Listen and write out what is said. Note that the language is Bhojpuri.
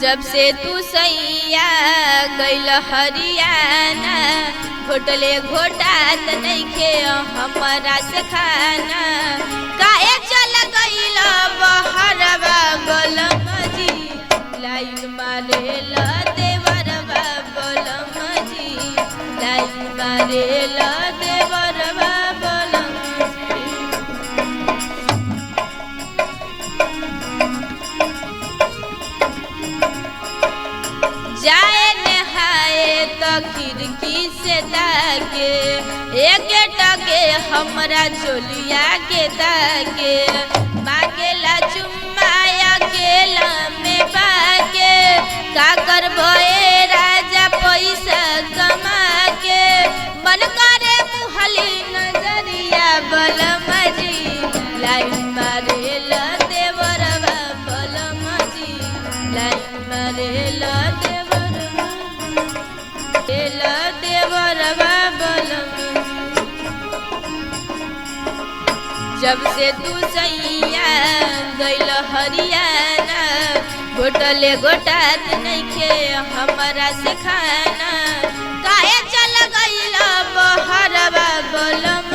जब से तू सैया गइल हरियाणा घोटले घोटात नइखे हमरा से खाना काहे चल गइल बहरवा बलम जी लाइन मारेल देवरवा बलम जी लाइन मारेल देवरवा बलम जाए नहाए तो खिड़की से ताके एक टके हमरा चोलिया के ताके मांगेला चुम्मा अकेला में बाके का करबे राजा पैसा कमा के मन करे मुहली नजरिया बलम जी लाइन मारेल देवरवा बलम जी लाइन मारेल देवरवा बलम जब से तू सैया गइल हरियाणा घोटले घोटात नइखे हमरा से खाना काहे चल गइल बहरवा बलम